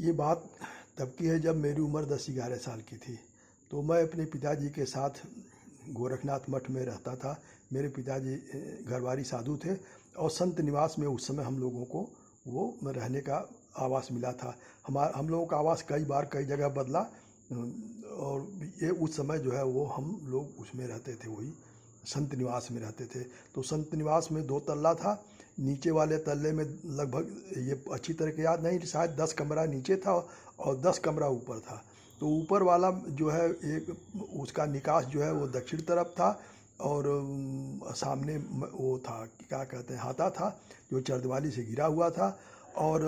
ये बात तब की है जब मेरी उम्र 10-11 साल की थी। तो मैं अपने पिताजी के साथ गोरखनाथ मठ में रहता था। मेरे पिताजी घरवारी साधु थे और संत निवास में उस समय हम लोगों को वो रहने का आवास मिला था। हम लोगों का आवास कई बार कई जगह बदला और ये उस समय जो है वो हम लोग उसमें रहते थे, वही संत निवास में रहते थे। तो संत निवास में 2 तल्ला था। नीचे वाले तल्ले में लगभग ये अच्छी तरह के याद नहीं, शायद 10 कमरा नीचे था और 10 कमरा ऊपर था। तो ऊपर वाला जो है एक उसका निकास जो है वो दक्षिण तरफ था और सामने वो था क्या कहते हैं हाता था जो चरदीवाली से घिरा हुआ था और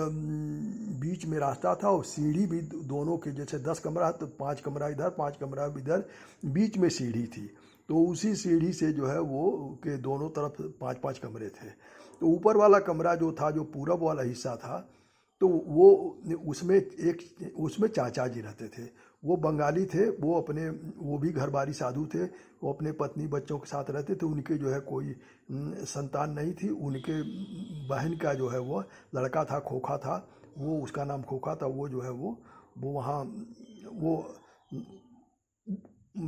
बीच में रास्ता था और सीढ़ी भी दोनों के, जैसे 10 कमरा तो 5 कमरा इधर 5 कमरा इधर, बीच में सीढ़ी थी। तो उसी सीढ़ी से जो है वो के दोनों तरफ 5-5 कमरे थे। तो ऊपर वाला कमरा जो था, जो पूरब वाला हिस्सा था, तो वो उसमें चाचा जी रहते थे। वो बंगाली थे, वो भी घरबारी साधु थे। वो अपने पत्नी बच्चों के साथ रहते थे। उनके जो है कोई संतान नहीं थी। उनके बहन का जो है वो लड़का था, खोखा था, वो उसका नाम खोखा था। वो जो है वो वहाँ वो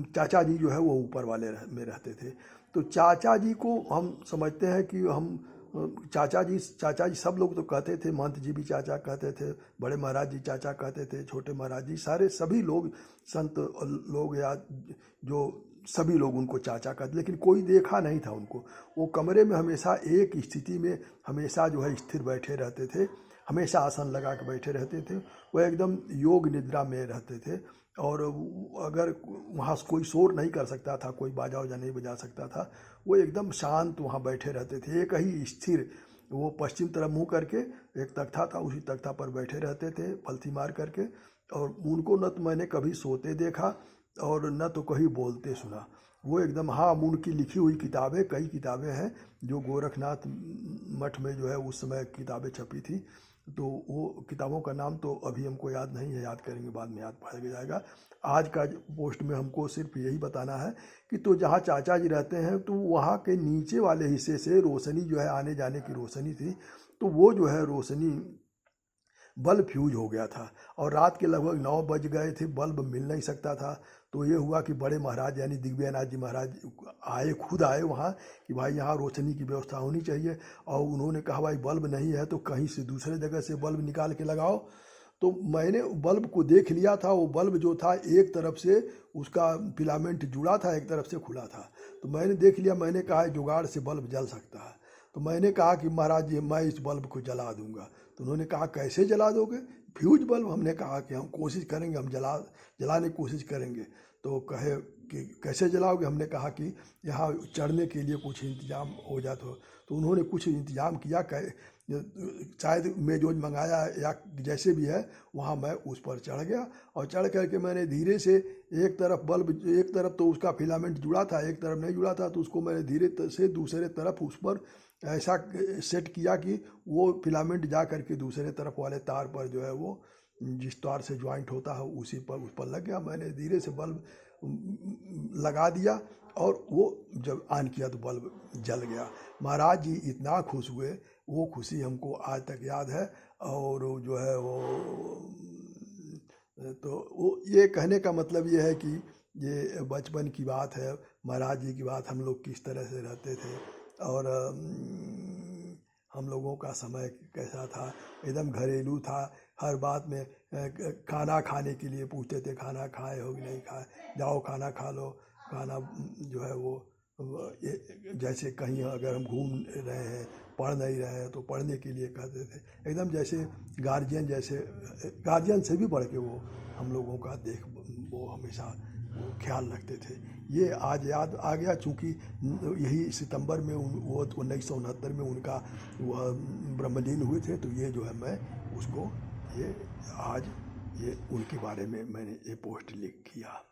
चाचा जी जो है वो ऊपर वाले में रहते थे। तो चाचा जी को हम समझते हैं कि हम चाचा जी सब लोग तो कहते थे, महंत जी भी चाचा कहते थे, बड़े महाराज जी चाचा कहते थे, छोटे महाराज जी, सभी लोग संत लोग या जो सभी लोग उनको चाचा कहते, लेकिन कोई देखा नहीं था उनको। वो कमरे में हमेशा एक स्थिति में हमेशा जो है स्थिर बैठे रहते थे, हमेशा आसन लगा के बैठे रहते थे। वो एकदम योग निद्रा में रहते थे और अगर वहाँ कोई शोर नहीं कर सकता था, कोई बाजा वाजा नहीं बजा सकता था। वो एकदम शांत वहाँ बैठे रहते थे, एक ही स्थिर। वो पश्चिम तरफ मुँह करके, एक तख्ता था, उसी तख्ता पर बैठे रहते थे पलथी मार करके। और उनको न तो मैंने कभी सोते देखा और न तो कहीं बोलते सुना। वो एकदम, हाँ, उनकी लिखी हुई किताबें, कई किताबें हैं जो गोरखनाथ मठ में जो है उस समय किताबें छपी थी। तो वो किताबों का नाम तो अभी हमको याद नहीं है, याद करेंगे बाद में याद पड़ जाएगा। आज का पोस्ट में हमको सिर्फ यही बताना है कि तो जहाँ चाचा जी रहते हैं तो वहाँ के नीचे वाले हिस्से से रोशनी जो है, आने जाने की रोशनी थी, तो वो जो है रोशनी बल्ब फ्यूज हो गया था और रात के लगभग 9 बज गए थे, बल्ब मिल नहीं सकता था। तो ये हुआ कि बड़े महाराज यानी दिग्विजयनाथ जी महाराज आए, खुद आए वहाँ कि भाई यहाँ रोशनी की व्यवस्था होनी चाहिए। और उन्होंने कहा भाई बल्ब नहीं है तो कहीं से दूसरे जगह से बल्ब निकाल के लगाओ। तो मैंने बल्ब को देख लिया था। वो बल्ब जो था एक तरफ से उसका फिलामेंट जुड़ा था, एक तरफ से खुला था। तो मैंने देख लिया, मैंने कहा जुगाड़ से बल्ब जल सकता है। तो मैंने कहा कि महाराज जी मैं इस बल्ब को जला दूंगा। तो उन्होंने कहा कैसे जला दोगे फ्यूज बल्ब? हमने कहा कि हम कोशिश करेंगे, हम जलाने की कोशिश करेंगे। तो कहे कि कैसे जलाओगे? हमने कहा कि यहाँ चढ़ने के लिए कुछ इंतजाम हो जाता हो। तो उन्होंने कुछ इंतजाम किया, शायद मेजोज मंगाया या जैसे भी है, वहाँ मैं उस पर चढ़ गया और चढ़ करके मैंने धीरे से एक तरफ तो उसका फिलामेंट जुड़ा था, एक तरफ नहीं जुड़ा था। तो उसको मैंने धीरे से दूसरे तरफ उस पर ऐसा सेट किया कि वो फिलामेंट जा करके दूसरे तरफ वाले तार पर जो है वो जिस तार से ज्वाइंट होता है उस पर लग गया। मैंने धीरे से बल्ब लगा दिया और वो जब ऑन किया तो बल्ब जल गया। महाराज जी इतना खुश हुए, वो खुशी हमको आज तक याद है। और जो है वो तो वो ये कहने का मतलब ये है कि ये बचपन की बात है, महाराज जी की बात, हम लोग किस तरह से रहते थे और हम लोगों का समय कैसा था, एकदम घरेलू था। हर बात में खाना खाने के लिए पूछते थे, खाना खाए हो कि नहीं खाए, जाओ खाना खा लो। खाना जो है वो जैसे कहीं अगर हम घूम रहे हैं, पढ़ नहीं रहे हैं तो पढ़ने के लिए कहते थे, एकदम जैसे गार्जियन से भी बढ़ के वो हम लोगों का वो हमेशा वो ख्याल रखते थे। ये आज याद आ गया, चूँकि यही सितंबर में वो 1969 में उनका वह ब्रह्मलीन हुए थे। तो ये जो है मैं उसको ये आज ये उनके बारे में मैंने ये पोस्ट लिख किया।